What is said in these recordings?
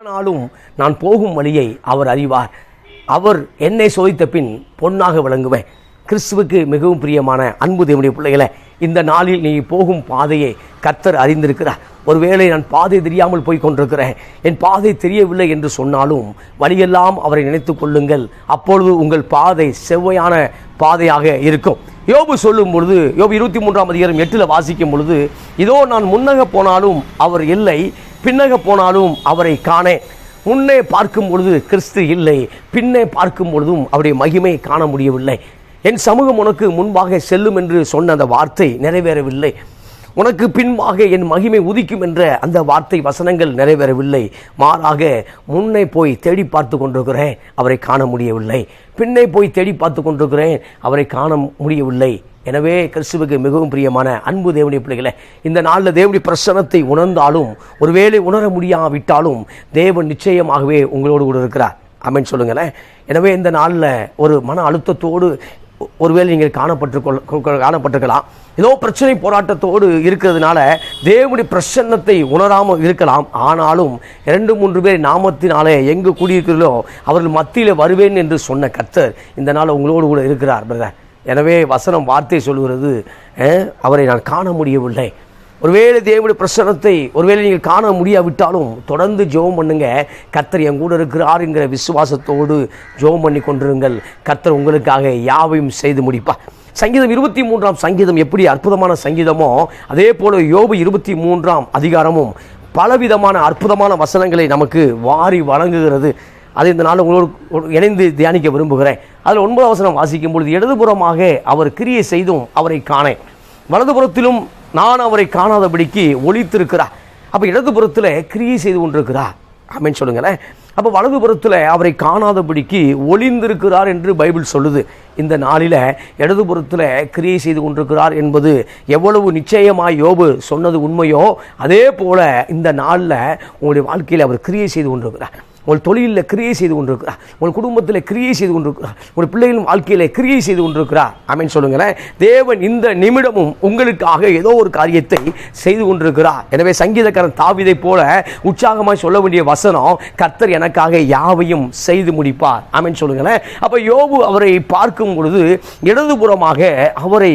ஆனாலும் நான் போகும் வழியை அவர் அறிவார். அவர் என்னை சோதித்த பின் பொன்னாக விளங்குவேன். கிறிஸ்துவுக்கு மிகவும் பிரியமான அன்பு தேவனுடைய பிள்ளைகளை, இந்த நாளில் நீ போகும் பாதையை கர்த்தர் அறிந்திருக்கிறார். ஒருவேளை நான் பாதை தெரியாமல் போய் கொண்டிருக்கிறேன், என் பாதை தெரியவில்லை என்று சொன்னாலும் வழியெல்லாம் அவரை நினைத்துக் கொள்ளுங்கள். அப்பொழுது உங்கள் பாதை செவ்வையான பாதையாக இருக்கும். யோபு சொல்லும் பொழுது, யோபு 23:8 வாசிக்கும் பொழுது, இதோ நான் முன்னக போனாலும் அவர் இல்லை, பின்னக போனாலும் அவரை காணேன். முன்னே பார்க்கும் பொழுது கிறிஸ்து இல்லை, பின்னே பார்க்கும் பொழுதும் அவருடைய மகிமை காண முடியவில்லை. என் சமூகம் உனக்கு முன்பாக செல்லும் என்று சொன்ன அந்த வார்த்தை நிறைவேறவில்லை. உனக்கு பின்பாக என் மகிமை உதிக்கும் என்ற அந்த வார்த்தை வசனங்கள் நிறைவேறவில்லை. மாறாக முன்னே போய் தேடி பார்த்து கொண்டிருக்கிறேன், அவரை காண முடியவில்லை. பின்னே போய் தேடி பார்த்து கொண்டிருக்கிறேன், அவரை காண முடியவில்லை. எனவே கிறிஸ்துவுக்கு மிகவும் பிரியமான அன்பு தேவனுடைய பிள்ளைகளை, இந்த நாளில் தேவனுடைய பிரசன்னத்தை உணர்ந்தாலும் ஒருவேளை உணர முடியாவிட்டாலும் தேவன் நிச்சயமாகவே உங்களோடு கூட இருக்கிறார். ஆமென் சொல்லுங்களேன். எனவே இந்த நாளில் ஒரு மன அழுத்தத்தோடு ஒருவேளை நீங்கள் காணப்பட்டிருக்கலாம். ஏதோ பிரச்சனை போராட்டத்தோடு இருக்கிறதுனால தேவனுடைய பிரசன்னத்தை உணராமல் இருக்கலாம். ஆனாலும் 2-3 பேர் நாமத்தினாலே எங்கு கூடியிருக்கிறீர்களோ அவர்கள் மத்தியில் வருவேன் என்று சொன்ன கர்த்தர் இந்த நாள் உங்களோடு கூட இருக்கிறார் பிரதர். எனவே வசனம் வார்த்தை சொல்கிறது, அவரை நான் காண முடியவில்லை. ஒருவேளை தேவனுடைய பிரசன்னத்தை ஒருவேளை நீங்கள் காண முடியாவிட்டாலும் தொடர்ந்து ஜெபம் பண்ணுங்க. கர்த்தர் என் கூட இருக்கிறார் என்கிற விசுவாசத்தோடு ஜெபம் பண்ணி கொண்டிருங்கள். கர்த்தர் உங்களுக்காக யாவையும் செய்து முடிப்பார். சங்கீதம் 23 சங்கீதம் எப்படி அற்புதமான சங்கீதமோ, அதே போல யோபு 23 பலவிதமான அற்புதமான வசனங்களை நமக்கு வாரி வழங்குகிறது. அதை இந்த நாள் உங்களோடு இணைந்து தியானிக்க விரும்புகிறேன். அதில் 9 வசனம் வாசிக்கும் பொழுது, இடதுபுறமாக அவர் கிரியை செய்தும் அவரை காணேன், வலதுபுறத்திலும் நான் அவரை காணாதபடிக்கு ஒளித்திருக்கிறார். அப்போ இடதுபுறத்தில் கிரியை செய்து கொண்டிருக்கிறார். ஆமென் சொல்லுங்களேன். அப்போ வலதுபுறத்தில் அவரை காணாதபடிக்கு ஒளிந்திருக்கிறார் என்று பைபிள் சொல்லுது. இந்த நாளில் இடதுபுறத்தில் கிரியை செய்து கொண்டிருக்கிறார் என்பது எவ்வளவு நிச்சயமாய் யோபு சொன்னது உண்மையோ, அதே போல இந்த நாளில் உங்களுடைய வாழ்க்கையில் அவர் கிரியை செய்து கொண்டிருக்கிறார். உங்கள் தொழிலில் கிரியை செய்து கொண்டிருக்கிறார், உங்கள் குடும்பத்தில் கிரியை செய்து கொண்டிருக்கிறார், உங்கள் பிள்ளைகளின் வாழ்க்கையில் கிரியை செய்து கொண்டிருக்கிறார். ஆமென் சொல்லுங்களேன். தேவன் இந்த நிமிடமும் உங்களுக்காக ஏதோ ஒரு காரியத்தை செய்து கொண்டிருக்கிறார். எனவே சங்கீதக்காரன் தாவீதை போல உற்சாகமாய் சொல்ல வேண்டிய வசனம், கர்த்தர் எனக்காக யாவையும் செய்து முடிப்பார். ஆமென் சொல்லுங்களேன். அப்போ யோபு அவரை பார்க்கும் பொழுது இடதுபுறமாக அவரை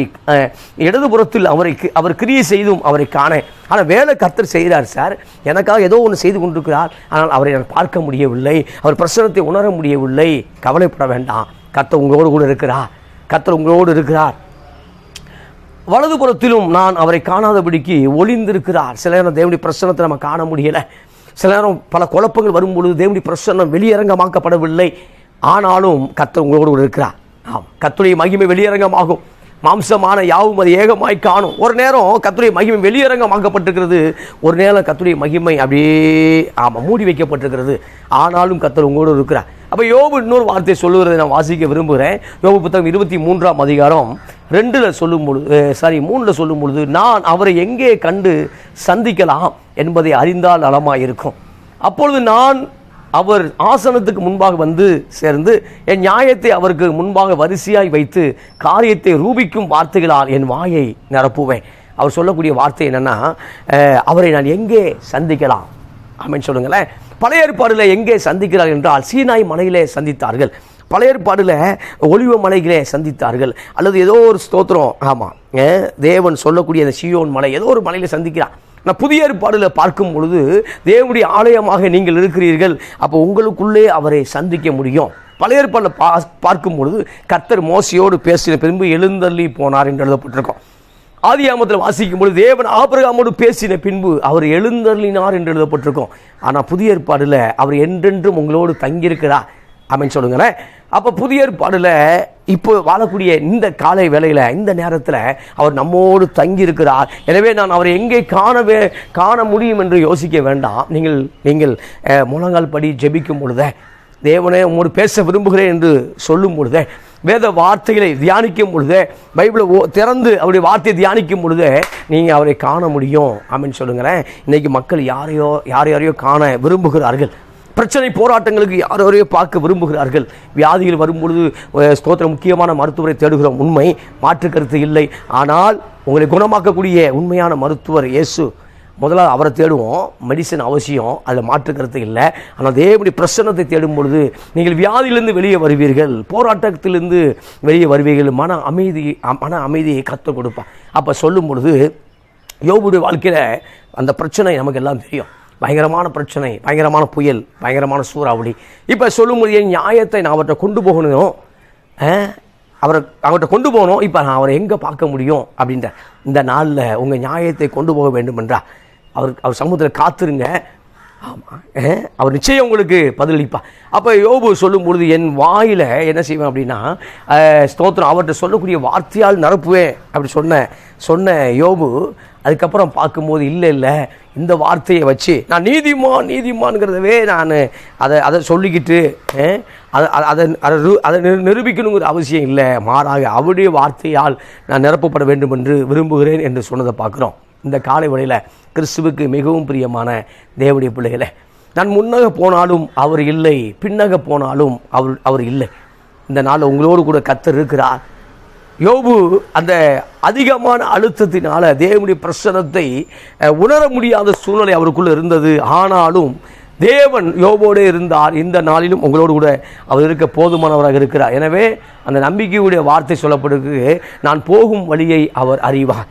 இடதுபுறத்தில் அவர் கிரியை செய்தும் அவரை காண. ஆனால் வேலை கர்த்தர் செய்கிறார் சார், எனக்காக ஏதோ ஒன்று செய்து கொண்டிருக்கிறார், ஆனால் அவரை நான் பார்க்க முடியவில்லை, அவர் பிரசன்னத்தை உணர முடியவில்லை. கவலைப்பட வேண்டாம், கர்த்தர் உங்களோடு கூட இருக்கிறார். கர்த்தர் உங்களோடு இருக்கிறார். வலதுபுறத்திலும் நான் அவரை காணாதபடிக்கு ஒளிந்திருக்கிறார். சில நேரம் தேவனுடைய பிரசன்னத்தை நம்ம காண முடியலை. சில நேரம் பல குழப்பங்கள் வரும்பொழுது தேவனுடைய பிரசன்னம் வெளியரங்கமாக்கப்படவில்லை. ஆனாலும் கர்த்தர் உங்களோடு கூட இருக்கிறார். ஆம், கர்த்தருடைய மகிமை வெளியரங்கமாகும். மாம்சமான யாவும் அது ஏகமாய் காணும். ஒரு நேரம் கர்த்தருடைய மகிமை வெளியரங்கமாக்கப்பட்டிருக்கிறது, ஒரு நேரம் கர்த்தருடைய மகிமை அப்படியே மூடி வைக்கப்பட்டிருக்கிறது. ஆனாலும் கர்த்தர் உங்களோடு இருக்கிறார். அப்போ யோபு இன்னொரு வார்த்தை சொல்லுகிறதை நான் வாசிக்க விரும்புகிறேன். யோபு புத்தகம் 23 சொல்லும் பொழுது 3 சொல்லும் பொழுது, நான் அவரை எங்கே கண்டு சந்திக்கலாம் என்பதை அறிந்தால் நலமாக இருக்கும். அப்பொழுது நான் அவர் ஆசனத்துக்கு முன்பாக வந்து சேர்ந்து என் நியாயத்தை அவருக்கு முன்பாக வரிசையாய் வைத்து காரியத்தை ரூபிக்கும் வார்த்தைகளால் என் வாயை நிரப்புவேன். அவர் சொல்லக்கூடிய வார்த்தை என்னன்னா, அவரை நான் எங்கே சந்திக்கலாம்? ஆமென் சொல்லுங்களேன். பழைய ஏற்பாடில் எங்கே சந்திக்கிறார்கள் என்றால் சீனாய் மலையிலே சந்தித்தார்கள், பழைய ஏற்பாடில் ஒலிவ மலைகளே சந்தித்தார்கள், அல்லது ஏதோ ஒரு ஸ்தோத்திரம், ஆமாம், தேவன் சொல்லக்கூடிய அந்த சீயோன் மலை ஏதோ ஒரு மலையில் சந்திக்கிறார். நான் புதிய ஏற்பாடில் பார்க்கும் பொழுது தேவனுடைய ஆலயமாக நீங்கள் இருக்கிறீர்கள், அப்போ உங்களுக்குள்ளே அவரை சந்திக்க முடியும். பழைய ஏற்பாடில் பார்க்கும் பொழுது கர்த்தர் மோசையோடு பேசின பின்பு எழுந்தள்ளி போனார் என்று எழுதப்பட்டிருக்கும். ஆதியாகமத்தில் வாசிக்கும் பொழுது தேவன் ஆபிரகாமோடு பேசின பின்பு அவர் எழுந்தள்ளினார் என்று எழுதப்பட்டிருக்கும். ஆனால் புதிய ஏற்பாடில் அவர் என்றென்றும் உங்களோடு தங்கியிருக்கிறார். ஆமென் சொல்லுங்களேன். அப்போ புதிய ஏற்பாடில் இப்போ வாழக்கூடிய இந்த காலை வேளையில் இந்த நேரத்தில் அவர் நம்மோடு தங்கி இருக்கிறார். எனவே நான் அவரை எங்கே காண முடியும் என்று யோசிக்க வேண்டாம். நீங்கள் முழங்கால் படி ஜெபிக்கும் பொழுதே, தேவனே உம்மோடு பேச விரும்புகிறேன் என்று சொல்லும் பொழுதே, வேத வார்த்தைகளை தியானிக்கும் பொழுதே, பைபிளை திறந்து அவருடைய வார்த்தையை தியானிக்கும் பொழுதே நீங்கள் அவரை காண முடியும். ஆமென் சொல்லுங்களேன். இன்றைக்கி மக்கள் யாரையோ காண விரும்புகிறார்கள். பிரச்சனை போராட்டங்களுக்கு யாரையோ பார்க்க விரும்புகிறார்கள். வியாதிகள் வரும்பொழுது ஸ்தோத்திரம் முக்கியமான மருத்துவரை தேடுகிறோம், உண்மை, மாற்று கருத்து இல்லை. ஆனால் உங்களை குணமாக்கக்கூடிய உண்மையான மருத்துவர் இயேசு. முதல்ல அவரை தேடுவோம். மெடிசன் அவசியம், அதில் மாற்றுக்கிறது இல்லை. ஆனால் தேவனுடைய பிரசன்னத்தை தேடும் பொழுது நீங்கள் வியாதியிலிருந்து வெளியே வருவீர்கள், போராட்டத்திலிருந்து வெளியே வருவீர்கள், மன அமைதியை கற்றுக் கொடுப்பான். அப்போ சொல்லும் பொழுது யோபுடைய வாழ்க்கையில் அந்த பிரச்சனை நமக்கு எல்லாம் தெரியும். பயங்கரமான பிரச்சனை, பயங்கரமான புயல், பயங்கரமான சூறாவளி. இப்போ சொல்லும்போது என் நியாயத்தை நான் அவர்கிட்ட கொண்டு போகணும், அவர்கிட்ட கொண்டு போகணும். இப்போ நான் அவரை எங்கே பார்க்க முடியும் அப்படின்ற இந்த நாளில் உங்கள் நியாயத்தை கொண்டு போக வேண்டும் என்றால் அவர் சமூகத்தில் காத்துருங்க. ஆமாம், அவர் நிச்சயம் உங்களுக்கு பதிலளிப்பார். அப்போ யோபு சொல்லும் பொழுது என் வாயில் என்ன செய்வேன் அப்படின்னா, ஸ்தோத்திரம், அவர்கிட்ட சொல்லக்கூடிய வார்த்தையால் நிரப்புவேன் அப்படி சொன்ன யோபு அதுக்கப்புறம் பார்க்கும்போது இல்லை இந்த வார்த்தையை வச்சு நான் நீதிமான்கிறதவே நான் அதை சொல்லிக்கிட்டு அதை நிரூபிக்கணுங்கிற அவசியம் இல்லை, மாறாக அவருடைய வார்த்தையால் நான் நிரப்பப்பட வேண்டும் என்று விரும்புகிறேன் என்று சொன்னதை பார்க்குறோம். இந்த காலை வேளையில் கிறிஸ்துவுக்கு மிகவும் பிரியமான தேவனுடைய பிள்ளைகளை, நான் முன்னக போனாலும் அவர் இல்லை, பின்னக போனாலும் அவர் இல்லை. இந்த நாள் உங்களோடு கூட கர்த்தர் இருக்கிறார். யோபு அந்த அதிகமான அழுத்தத்தினால தேவனுடைய பிரசன்னத்தை உணர முடியாத சூழ்நிலை அவருக்குள்ள இருந்தது. ஆனாலும் தேவன் யோபோடு இருந்தார். இந்த நாளிலும் உங்களோடு கூட அவர் இருக்க போதுமானவராக இருக்கிறார். எனவே அந்த நம்பிக்கையுடைய வார்த்தை சொல்லப்படுகிறது, நான் போகும் வழியை அவர் அறிவார்.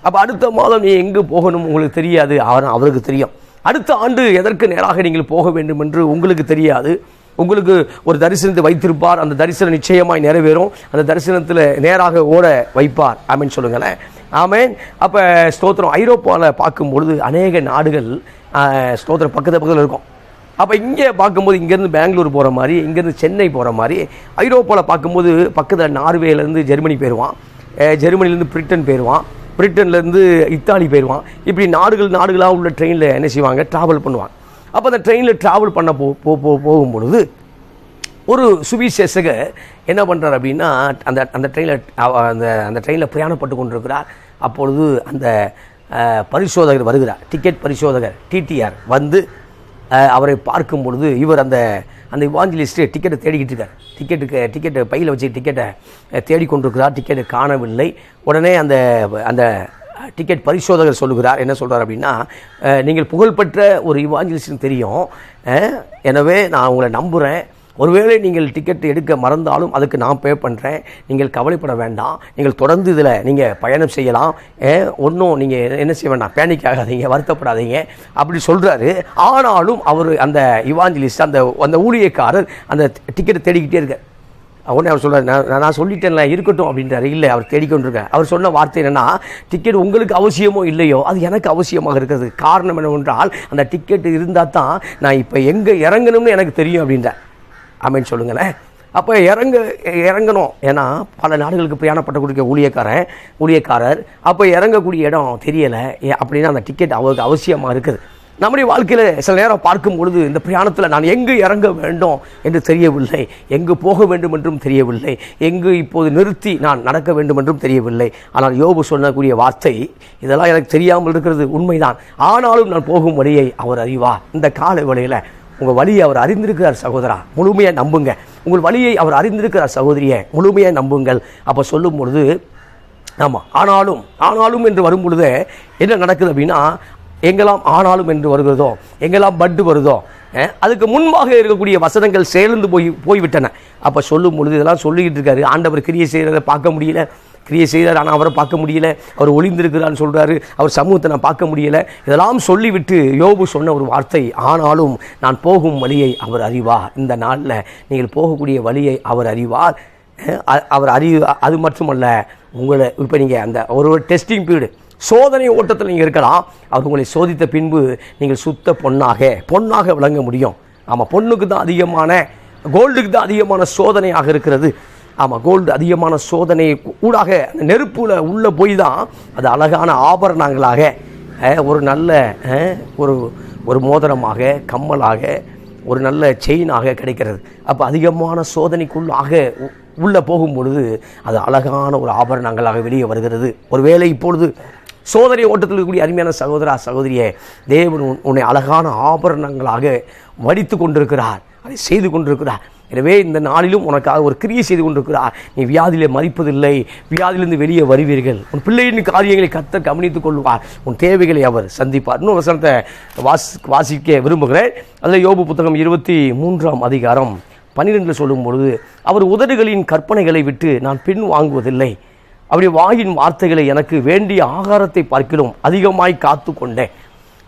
அப்போ அடுத்த மாதம் நீ எங்கே போகணும் உங்களுக்கு தெரியாது, அவருக்கு தெரியும். அடுத்த ஆண்டு எதற்கு நேராக நீங்கள் போக வேண்டும் என்று உங்களுக்கு தெரியாது. உங்களுக்கு ஒரு தரிசனத்தை வைத்திருப்பார், அந்த தரிசனம் நிச்சயமாய் நிறைவேறும். அந்த தரிசனத்தில் நேராக ஓட வைப்பார். ஆமேன் சொல்லுங்களேன். ஆமேன். அப்போ ஸ்தோத்திரம், ஐரோப்பாவில் பார்க்கும்பொழுது அநேக நாடுகள் ஸ்தோத்திரம் பக்கத்தில் இருக்கும். அப்போ இங்கே பார்க்கும்போது இங்கேருந்து பெங்களூர் போகிற மாதிரி, இங்கேருந்து சென்னை போகிற மாதிரி, ஐரோப்பாவில் பார்க்கும்போது பக்கத்தில் நார்வேலேருந்து ஜெர்மனி போயிடுவான், ஜெர்மனிலேருந்து பிரிட்டன் போயிடுவான், பிரிட்டன்லேருந்து இத்தாலி போயிடுவான். இப்படி நாடுகளாக உள்ள ட்ரெயினில் என்ன செய்வாங்க, ட்ராவல் பண்ணுவாங்க. அப்போ அந்த ட்ரெயினில் ட்ராவல் பண்ண போகும்பொழுது ஒரு சுவிசேஷகர் என்ன பண்ணுறார் அப்படின்னா, அந்த ட்ரெயினில் பிரயாணப்பட்டு கொண்டிருக்கிறார். அப்பொழுது அந்த பரிசோதகர் வருகிறார், டிக்கெட் பரிசோதகர் டிடிஆர் வந்து அவரை பார்க்கும் பொழுது இவர் அந்த இவாஞ்சலிஸ்ட்டு டிக்கெட்டை தேடிக்கிட்டு இருக்கார். டிக்கெட்டை பையில் வச்சு டிக்கெட்டை தேடிக்கொண்டிருக்கிறார். டிக்கெட்டை காணவில்லை. உடனே அந்த டிக்கெட் பரிசோதகர் சொல்லுகிறார், என்ன சொல்கிறார் அப்படின்னா, நீங்கள் புகழ்பெற்ற ஒரு இவாஞ்சலிஸ்ட்னு தெரியும், எனவே நான் உங்களை நம்புகிறேன். ஒருவேளை நீங்கள் டிக்கெட் எடுக்க மறந்தாலும் அதுக்கு நான் பே பண்ணுறேன், நீங்கள் கவலைப்பட வேண்டாம், நீங்கள் தொடர்ந்து இதில் நீங்கள் பயணம் செய்யலாம், ஒன்றும் நீங்கள் என்ன செய்ய வேண்டாம், பேனிக் ஆகாதீங்க, வருத்தப்படாதீங்க அப்படி சொல்கிறாரு. ஆனாலும் அவர் அந்த இவாஞ்சலிஸ்ட் அந்த ஊழியக்காரர் அந்த டிக்கெட்டை தேடிக்கிட்டே இருக்கார். உடனே அவர் சொல்கிறார், நான் சொல்லிட்டேன்ல இருக்கட்டும் அப்படின்றாரு. இல்லை, அவர் தேடிக்கொண்டிருக்கார். அவர் சொன்ன வார்த்தை என்னென்னா, டிக்கெட் உங்களுக்கு அவசியமோ இல்லையோ அது எனக்கு அவசியமாக இருக்கிறது. காரணம் என்னவென்றால் அந்த டிக்கெட் இருந்தால் தான் நான் இப்போ எங்கே இறங்கணும்னு எனக்கு தெரியும் அப்படின்றார். ஆமேன்னு சொல்லுங்களேன். அப்போ இறங்கணும். ஏன்னா பல நாடுகளுக்கு பிரயாணப்பட்டு கொடுக்க ஊழியக்காரர் அப்போ இறங்கக்கூடிய இடம் தெரியலை அப்படின்னா அந்த டிக்கெட் அவருக்கு அவசியமாக இருக்குது. நம்முடைய வாழ்க்கையில் சில நேரம் பார்க்கும் பொழுது இந்த பிரயாணத்தில் நான் எங்கு இறங்க வேண்டும் என்று தெரியவில்லை, எங்கு போக வேண்டும் என்றும் தெரியவில்லை, எங்கு இப்போது நிறுத்தி நான் நடக்க வேண்டும் என்றும் தெரியவில்லை. ஆனால் யோபு சொல்லக்கூடிய வார்த்தை, இதெல்லாம் எனக்கு தெரியாமல் இருக்கிறது உண்மைதான், ஆனாலும் நான் போகும் வழியை அவர் அறிவார். இந்த கால வேளையில் உங்கள் வழியை அவர் அறிந்திருக்கிறார் சகோதரா, முழுமையாக நம்புங்க. உங்கள் வழியை அவர் அறிந்திருக்கிறார் சகோதரியை, முழுமையாக நம்புங்கள். அப்போ சொல்லும் பொழுது ஆமாம், ஆனாலும் என்று வரும் பொழுது என்ன நடக்குது அப்படின்னா, எங்கெல்லாம் ஆனாலும் என்று வருகிறதோ, எங்கெல்லாம் பட்டு வருதோ, அதுக்கு முன்பாக இருக்கக்கூடிய வசனங்கள் சேர்ந்து போய்விட்டன. அப்போ சொல்லும் பொழுது இதெல்லாம் சொல்லிக்கிட்டு இருக்காரு. ஆண்டவர் கிரியை செய்கிறத பார்க்க முடியல, கிரியை செய்கிறார், ஆனால் அவரை பார்க்க முடியல, அவர் ஒளிந்திருக்கிறான்னு சொல்கிறாரு, அவர் சமூகத்தை நான் பார்க்க முடியலை. இதெல்லாம் சொல்லிவிட்டு யோபு சொன்ன ஒரு வார்த்தை, ஆனாலும் நான் போகும் வழியை அவர் அறிவார். இந்த நாளில் நீங்கள் போகக்கூடிய வழியை அவர் அறிவார். அது மட்டுமல்ல, உங்களை இப்போ நீங்கள் அந்த ஒரு டெஸ்டிங் பீரியடு, சோதனை ஓட்டத்தில் நீங்கள் இருக்கலாம். அவர் உங்களை சோதித்த பின்பு நீங்கள் சுத்த பொன்னாக விளங்க முடியும். ஆமாம், பொண்ணுக்கு தான் அதிகமான, கோல்டுக்கு தான் அதிகமான சோதனையாக இருக்கிறது. ஆமாம், கோல்டு அதிகமான சோதனை ஊடாக அந்த நெருப்பில் உள்ளே போய் தான் அது அழகான ஆபரணங்களாக ஒரு நல்ல ஒரு மோதிரமாக, கம்மலாக, ஒரு நல்ல செயினாக கிடைக்கிறது. அப்போ அதிகமான சோதனைக்குள்ளாக உள்ளே போகும் பொழுது அது அழகான ஒரு ஆபரணங்களாக வெளியே வருகிறது. ஒருவேளை இப்பொழுது சோதனை ஓட்டத்தில் இருக்கக்கூடிய அருமையான சகோதரா சகோதரியே, தேவன் உன்னை அழகான ஆபரணங்களாக வடித்து கொண்டிருக்கிறார், அதை செய்து கொண்டிருக்கிறார். எனவே இந்த நாளிலும் உனக்காக ஒரு கிரியை செய்து கொண்டிருக்கிறார். நீ வியாதியிலே மதிப்பதில்லை, வியாதியிலிருந்து வெளியே வருவீர்கள். உன் பிள்ளையின் காரியங்களை கர்த்தர் கவனித்துக் கொள்வார். உன் தேவைகளை அவர் சந்திப்பார். இன்னொரு வசனத்தை வாசிக்க விரும்புகிறேன். அதில் யோபு புத்தகம் 23ஆம் அதிகாரம் 12 சொல்லும் பொழுது, அவர் உதடுகளின் கற்பனைகளை விட்டு நான் பின் வாங்குவதில்லை, அவருடைய வாயின் வார்த்தைகளை எனக்கு வேண்டிய ஆகாரத்தை பார்க்கிலும் அதிகமாய் காத்து கொண்டேன்.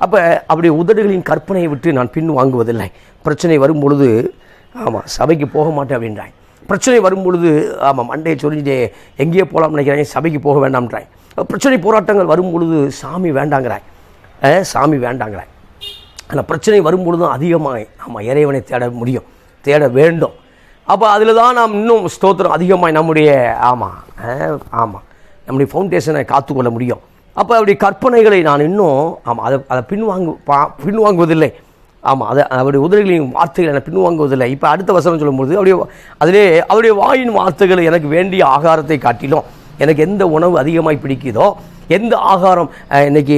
அப்போ அவருடைய உதடுகளின் கற்பனையை விட்டு நான் பின் வாங்குவதில்லை. பிரச்சனை வரும் பொழுது சபைக்கு போக மாட்டேன் அப்படின்றாய். பிரச்சனை வரும் பொழுது மண்டையை சொரிஞ்சே எங்கேயோ போகலாம்னு நினைக்கிறேன், சபைக்கு போக வேண்டாம்ன்றாய். பிரச்சனை போராட்டங்கள் வரும் பொழுது சாமி வேண்டாங்கிறாய். ஆனால் பிரச்சனை வரும் பொழுதும் அதிகமாக இறைவனை தேட முடியும், தேட வேண்டும். அப்போ அதில் தான் நாம் இன்னும் ஸ்தோத்திரம் அதிகமாக நம்முடைய நம்முடைய ஃபவுண்டேஷனை காத்துக்கொள்ள முடியும். அப்போ அவருடைய கற்பனைகளை நான் இன்னும் அதை பின்வாங்குவதில்லை. அதை அவருடைய உதவிகளின் வார்த்தைகளை நான் பின்வாங்குவதில்லை. இப்போ அடுத்த வசனம் சொல்லும்போது அவருடைய வாயின் வார்த்தைகளை எனக்கு வேண்டிய ஆகாரத்தை காட்டிலும் எனக்கு எந்த உணவு அதிகமாக பிடிக்குதோ, எந்த ஆகாரம் இன்றைக்கி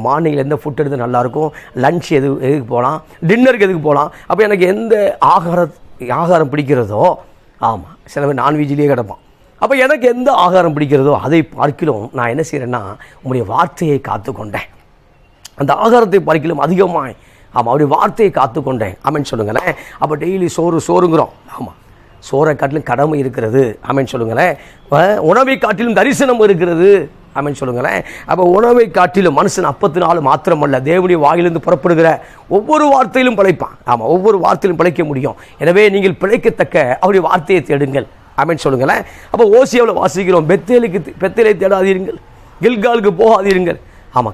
மார்னிங்கில் எந்த ஃபுட் எடுத்து நல்லாயிருக்கும், லன்ச் எதுக்கு போகலாம், டின்னருக்கு எதுக்கு போகலாம், அப்போ எனக்கு எந்த ஆகாரம் பிடிக்கிறதோ, சில பேர் நான்வெஜ்லேயே கிடப்பான். அப்போ எனக்கு எந்த ஆகாரம் பிடிக்கிறதோ அதை பார்க்கிலும் நான் என்ன செய்கிறேன்னா உங்களுடைய வார்த்தையை காத்துக்கொண்டேன். அந்த ஆகாரத்தை பார்க்கிலும் அதிகமாக அவருடைய வார்த்தையை காத்துக்கொண்டேன். ஆமென் சொல்லுங்களேன். அப்போ டெய்லி சோறுங்கிறோம். சோறை காட்டிலும் கடமை இருக்கிறது. ஆமென் சொல்லுங்களேன். உணவை காட்டிலும் தரிசனம் இருக்கிறது. ஆமென் சொல்லுங்களேன். அப்போ உணவை காட்டிலும் மனுஷன் அப்பத்தினால மாத்திரமல்ல, தேவனுடைய வாயிலிருந்து புறப்படுகிற ஒவ்வொரு வார்த்தையிலும் பிழைப்பான். ஒவ்வொரு வார்த்தையிலும் பிழைக்க முடியும். எனவே நீங்கள் பிழைக்கத்தக்க அவருடைய வார்த்தையை தேடுங்கள். ஆமென் சொல்லுங்களேன். அப்போ ஓசியாவில் வாசிக்கிறோம், பெத்தேலை தேடாதீர்கள், கில்காலுக்கு போகாதீர்கள்.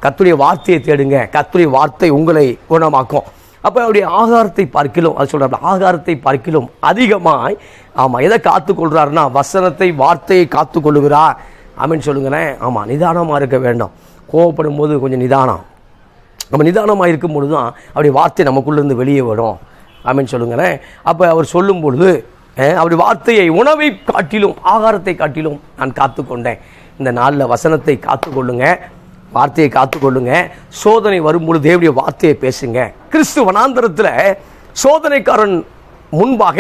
கர்த்தருடைய வார்த்தையை தேடுங்க, கர்த்தருடைய வார்த்தை உங்களை குணமாக்கும். அப்போ அவருடைய ஆகாரத்தை பார்க்கிலும், அது சொல்கிறார், ஆகாரத்தை பார்க்கிலும் அதிகமாய் எதை காத்துக்கொள்கிறாருன்னா வசனத்தை, வார்த்தையை காத்துக்கொள்ளுகிறார். ஆமென் சொல்லுங்களேன். நிதானமாக இருக்க வேண்டும். கோவப்படும் போது கொஞ்சம் நிதானம். நம்ம நிதானமாக இருக்கும் பொழுது தான் அவருடைய வார்த்தை நமக்குள்ளேருந்து வெளியே வரும். ஆமென் சொல்லுங்களேன். அப்போ அவர் சொல்லும் பொழுது அவருடைய வார்த்தையை உணவை காட்டிலும் ஆகாரத்தை காட்டிலும் நான் காத்துக்கொண்டேன். இந்த நாளில் வசனத்தை காத்துக்கொள்ளுங்க, வார்த்தையை காத்துக்கொள்ளுங்க. சோதனை வரும்பொழுது தேவனுடைய வார்த்தையை பேசுங்க. கிறிஸ்து வனாந்தரத்தில் சோதனைக்காரன் முன்பாக,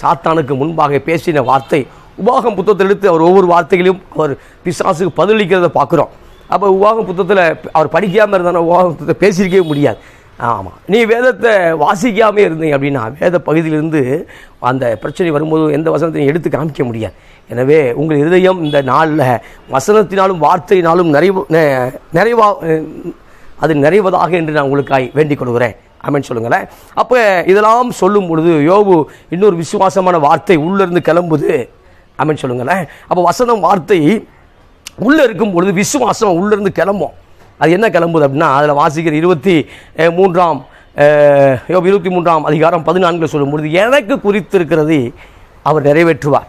சாத்தானுக்கு முன்பாக பேசின வார்த்தை உபாகம் புத்தகத்தில் எடுத்து அவர் ஒவ்வொரு வார்த்தைகளையும் அவர் பிசாசுக்கு பதிலளிக்கிறத பார்க்குறோம். அப்போ உபாகம் புத்தகத்தில் அவர் படிக்காமல் இருந்தால் உபாகம் புத்தகத்தை பேசியிருக்கவே முடியாது. நீ வேதத்தை வாசிக்காமல் இருந்தீங்க அப்படின்னா வேத பகுதியிலிருந்து அந்த பிரச்சனை வரும்போது எந்த வசனத்தையும் எடுத்து காமிக்க முடியாது. எனவே உங்கள் இருதயம் இந்த நாளில் வசனத்தினாலும் வார்த்தையினாலும் நிறைவதாக என்று நான் உங்களுக்காய் வேண்டிக் கொள்கிறேன். ஆமென் சொல்லுங்களேன். அப்போ இதெல்லாம் சொல்லும் பொழுது யோபு இன்னொரு விசுவாசமான வார்த்தை உள்ளிருந்து கிளம்புது. ஆமென் சொல்லுங்களேன். அப்போ வசனம் வார்த்தை உள்ளே இருக்கும் பொழுது விசுவாசம் உள்ளிருந்து கிளம்பும். அது என்ன கிளம்புது அப்படின்னா, அதில் வாசிக்கிற 23ஆம் அதிகாரம் 14 சொல்லும்பொழுது, எனக்கு குறித்திருக்கிறதை அவர் நிறைவேற்றுவார்.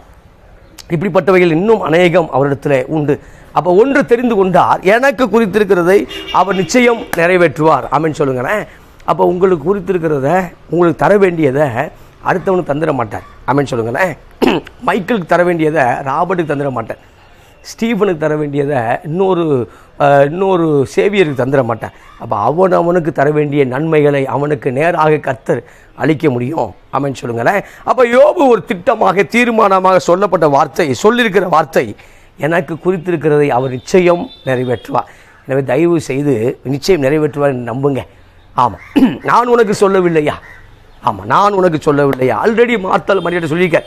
இப்படிப்பட்டவைகள் இன்னும் அநேகம் அவரிடத்தில் உண்டு. அப்போ ஒன்று தெரிந்து கொண்டார், எனக்கு குறித்திருக்கிறதை அவர் நிச்சயம் நிறைவேற்றுவார். ஆமென் சொல்லுங்களேன். அப்போ உங்களுக்கு குறித்திருக்கிறத, உங்களுக்கு தர வேண்டியதை அடுத்தவனுக்கு தந்துட மாட்டார். ஆமென் சொல்லுங்களேன். மைக்கிளுக்கு தர வேண்டியதை ராபர்ட்டுக்கு தந்துட மாட்டார். ஸ்டீஃபனுக்கு தர வேண்டியதை இன்னொரு சேவியருக்கு தந்துட மாட்டேன். அப்போ அவனுக்கு தர வேண்டிய நன்மைகளை அவனுக்கு நேராக கர்த்தர் அளிக்க முடியும். ஆமென் சொல்லுங்களேன். அப்போ யோபு ஒரு திட்டமாக, தீர்மானமாக சொல்லப்பட்ட வார்த்தை, சொல்லியிருக்கிற வார்த்தை, எனக்கு குறித்திருக்கிறதை அவர் நிச்சயம் நிறைவேற்றுவார். எனவே தயவு செய்து நிச்சயம் நிறைவேற்றுவார் என்று நம்புங்க. நான் உனக்கு சொல்லவில்லையா? நான் உனக்கு சொல்லவில்லையா? ஆல்ரெடி மார்த்தால் மரியாதை சொல்லியிருக்க.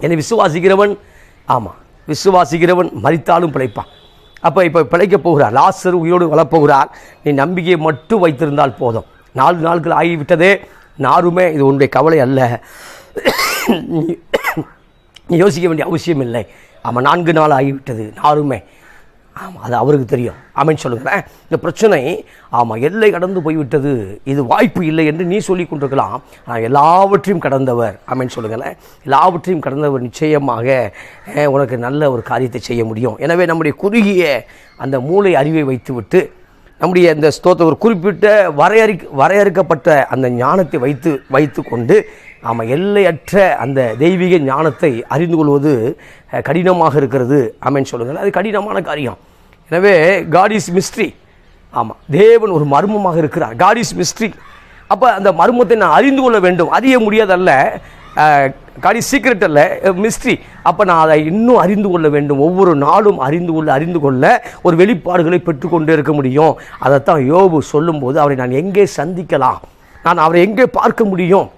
என்னை விசுவாசிக்கிறவன் மரித்தாலும் பிழைப்பான். அப்போ இப்போ பிழைக்கப் போகிறார். லாசரு உயிரோடு வளர்ப்போகிறார். நீ நம்பிக்கையை மட்டும் வைத்திருந்தால் போதும். 4 நாட்கள் ஆகிவிட்டதே, நாருமே இது உன்னுடைய கவலை அல்ல. நீ யோசிக்க வேண்டிய அவசியம் இல்லை. 4 நாள் ஆகிவிட்டது, நாருமே. அது அவருக்கு தெரியும். ஆமென் சொல்லுங்களேன். இந்த பிரச்சனை எல்லை கடந்து போய்விட்டது, இது வாய்ப்பு இல்லை என்று நீ சொல்லி கொண்டிருக்கலாம். ஆனால் எல்லாவற்றையும் கடந்தவர். ஆமென் சொல்லுங்களேன். எல்லாவற்றையும் கடந்தவர் நிச்சயமாக உனக்கு நல்ல ஒரு காரியத்தை செய்ய முடியும். எனவே நம்முடைய குறுகிய அந்த மூளை அறிவை வைத்துவிட்டு நம்முடைய இந்த ஸ்தோத்திர ஒரு குறிப்பிட்ட வரையறுக்கப்பட்ட அந்த ஞானத்தை வைத்து கொண்டு எல்லையற்ற அந்த தெய்வீக ஞானத்தை அறிந்து கொள்வது கடினமாக இருக்கிறது. ஆமென் சொல்லுங்கள். அது கடினமான காரியம். எனவே காட் இஸ் மிஸ்ட்ரி. தேவன் ஒரு மர்மமாக இருக்கிறார். God is mystery. அப்போ அந்த மர்மத்தை நான் அறிந்து கொள்ள வேண்டும். அறிய முடியாதல்ல, காடி சீக்ரெட் அல்ல, மிஸ்ட்ரி. அப்போ நான் அதை இன்னும் அறிந்து கொள்ள வேண்டும், ஒவ்வொரு நாளும் அறிந்து கொள்ள ஒரு வெளிப்பாடுகளை பெற்றுக்கொண்டே இருக்க முடியும். அதைத்தான் யோபு சொல்லும்போது அவரை நான் எங்கே சந்திக்கலாம், நான் அவரை எங்கே பார்க்க முடியும்,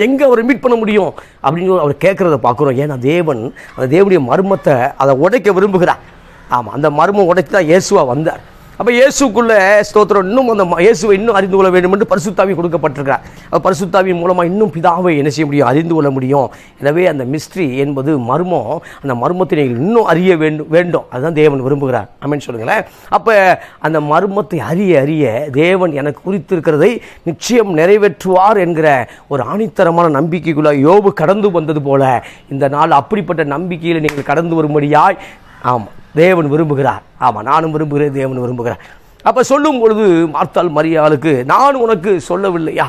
எங்கே அவரை மீட் பண்ண முடியும் அப்படின்னு அவர் கேட்குறத பார்க்குறோம். ஏன்னா தேவன் அந்த தேவனுடைய மர்மத்தை அதை உடைக்க விரும்புகிறார். ஆமாம், அந்த மர்மம் உடைத்து தான் இயேசுவா வந்தார். அப்போ இயேசுக்குள்ளே ஸ்தோத்திரம் இன்னும் அந்த இயேசுவை இன்னும் அறிந்து கொள்ள வேண்டும் என்று பரிசுத்தாவி கொடுக்கப்பட்டிருக்கிறார். அப்போ பரிசுத்தாவின் மூலமாக இன்னும் பிதாவை என்ன செய்ய முடியும், அறிந்து கொள்ள முடியும். எனவே அந்த மிஸ்ட்ரி என்பது மர்மம், அந்த மர்மத்தை நீங்கள் இன்னும் அறிய வேண்டும். அதுதான் தேவன் விரும்புகிறார். ஆமென் சொல்லுங்களேன். அப்போ அந்த மர்மத்தை அறிய தேவன் எனக்கு குறித்திருக்கிறதை நிச்சயம் நிறைவேற்றுவார் என்கிற ஒரு ஆணித்தரமான நம்பிக்கைக்குள்ள யோபு கடந்து வந்தது போல இந்த நாள் அப்படிப்பட்ட நம்பிக்கையில் நீங்கள் கடந்து வரும்படியாய் ஆமாம் தேவன் விரும்புகிறார். ஆமாம், நானும் விரும்புகிறேன், தேவன் விரும்புகிறார். அப்போ சொல்லும் பொழுது மார்த்தாள் மரியாளுக்கு நான் உனக்கு சொல்லவில்லையா,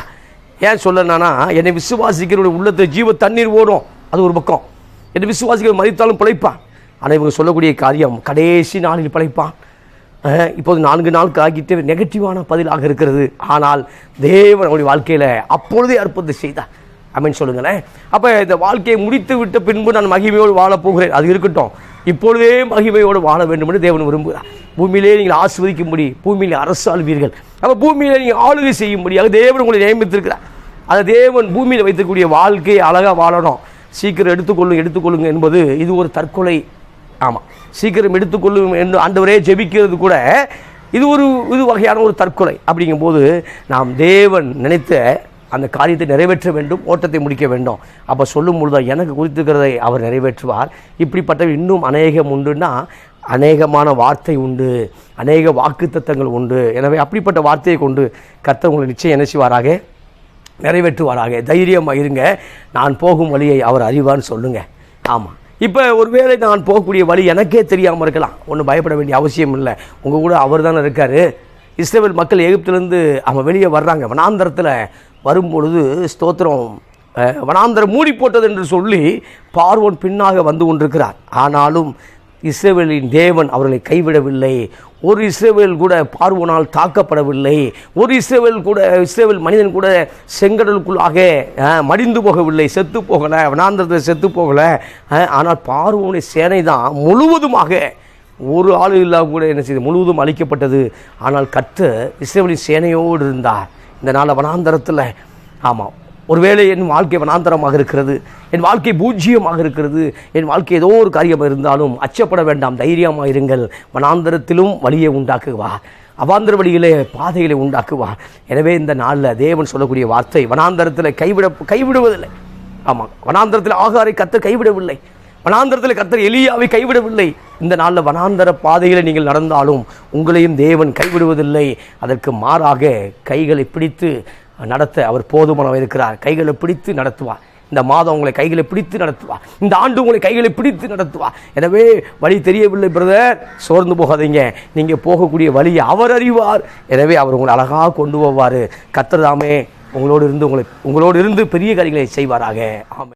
ஏன் சொல்லனா, என்னை விசுவாசிக்கிறவருடைய உள்ளத்தில் ஜீவ தண்ணீர் ஓடும், அது ஒரு பக்கம். என்னை விசுவாசிக்கிற மரித்தாலும் பிழைப்பான். ஆனால் இவங்க சொல்லக்கூடிய காரியம் கடைசி நாளில் பிழைப்பான். இப்போது 4 நாளுக்கு ஆகிட்டு நெகட்டிவான பதிலாக இருக்கிறது. ஆனால் தேவன் அவருடைய வாழ்க்கையில் அப்பொழுதே அற்புதத்தை செய்தார். ஆமென் சொல்லுங்களேன். அப்போ இந்த வாழ்க்கையை முடித்து விட்ட பின்பு நான் மகிமையோடு வாழப் போகிறேன், அது இருக்கட்டும், இப்பொழுதே மகிமையோடு வாழ வேண்டும் என்று தேவன் விரும்புகிறார். பூமியிலே நீங்கள் ஆசீர்வதிக்கும்படி பூமியில் அரசு ஆள்வீர்கள். அப்போ பூமியில் நீங்கள் ஆளுகை செய்யும்படியாக தேவன் உங்களை நியமித்திருக்கிறார். அதை தேவன் பூமியில் வைத்திருக்கக்கூடிய வாழ்க்கையை அழகாக வாழணும். சீக்கிரம் எடுத்துக்கொள்ளுங்க என்பது இது ஒரு தற்கொலை. ஆமாம், சீக்கிரம் எடுத்துக்கொள்ளும் என்று ஆண்டவரே ஜெபிக்கிறது கூட இது வகையான ஒரு தற்கொலை. அப்படிங்கும்போது நாம் தேவன் நினைத்த அந்த காரியத்தை நிறைவேற்ற வேண்டும், ஓட்டத்தை முடிக்க வேண்டும். அப்போ சொல்லும் பொழுது எனக்கு குறித்திருக்கிறதை அவர் நிறைவேற்றுவார். இப்படிப்பட்ட இன்னும் அநேகம் உண்டுன்னா, அநேகமான வார்த்தை உண்டு, அநேக வாக்குத்தத்தங்கள் உண்டு. எனவே அப்படிப்பட்ட வார்த்தையை கொண்டு கர்த்தர் உங்களை நிச்சயம் என்ன செய்வாராக, நிறைவேற்றுவாராக. தைரியமாக இருங்க, நான் போகும் வழியை அவர் அறிவான்னு சொல்லுங்க. ஆமாம், இப்போ ஒருவேளை நான் போகக்கூடிய வழி எனக்கே தெரியாமல் இருக்கலாம், ஒன்றும் பயப்பட வேண்டிய அவசியம் இல்லை. உங்கள் கூட அவர் தானே இருக்கார். இஸ்ரவேல் மக்கள் எகிப்திலிருந்து அவங்க வெளியே வர்றாங்க. வனாந்தரத்தில் வரும்பொழுது ஸ்தோத்திரம் வனாந்தரம் மூடி போட்டது என்று சொல்லி பார்வோன் பின்னாக வந்து கொண்டிருக்கிறார். ஆனாலும் இஸ்ரவேலின் தேவன் அவர்களை கைவிடவில்லை. ஒரு இஸ்ரவேல் கூட பார்வோனால் தாக்கப்படவில்லை. ஒரு இஸ்ரவேல் மனிதன் கூட செங்கடலுக்குள்ளாக மடிந்து போகவில்லை, செத்து போகலை, வனாந்தரத்தில் செத்து போகலை. ஆனால் பார்வோனுடைய சேனை தான் முழுவதுமாக ஒரு ஆள் இல்லாமல் கூட என்ன செய்து முழுவதும் அழிக்கப்பட்டது. ஆனால் கர்த்தர் இஸ்ரவேலின் சேனையோடு இருந்தார். இந்த நாளில் வனாந்தரத்தில் ஆமாம், ஒருவேளை என் வாழ்க்கை வனாந்தரமாக இருக்கிறது, என் வாழ்க்கை பூஜ்ஜியமாக இருக்கிறது, என் வாழ்க்கை ஏதோ ஒரு காரியம் இருந்தாலும் அச்சப்பட வேண்டாம், தைரியமாக இருங்கள். வனாந்தரத்திலும் வழியை உண்டாக்குவார், அவாந்தர வழியிலே பாதைகளை உண்டாக்குவார். எனவே இந்த நாளில் தேவன் சொல்லக்கூடிய வார்த்தை, வனாந்தரத்தில் கைவிடுவதில்லை. ஆமாம், வனாந்தரத்தில் ஆகாரை கர்த்தர் கைவிடவில்லை, வனாந்தரத்தில் கர்த்தர் எலியாவை கைவிடவில்லை. இந்த நாளில் வனாந்தர பாதையில் நீங்கள் நடந்தாலும் உங்களையும் தேவன் கைவிடுவதில்லை. அதற்கு மாறாக கைகளை பிடித்து நடத்த அவர் போதுமானவர் இருக்கிறார். கைகளை பிடித்து நடத்துவார். இந்த மாதம் உங்களை கைகளை பிடித்து நடத்துவார். இந்த ஆண்டு உங்களை கைகளை பிடித்து நடத்துவார். எனவே வழி தெரியவில்லை பிரதர், சோர்ந்து போகாதீங்க, நீங்கள் போகக்கூடிய வழியை அவர் அறிவார். எனவே அவர் உங்களை அழகாக கொண்டு போவார். கர்த்தர் தாமே உங்களோடு இருந்து பெரிய காரியங்களை செய்வாராக. ஆமென்.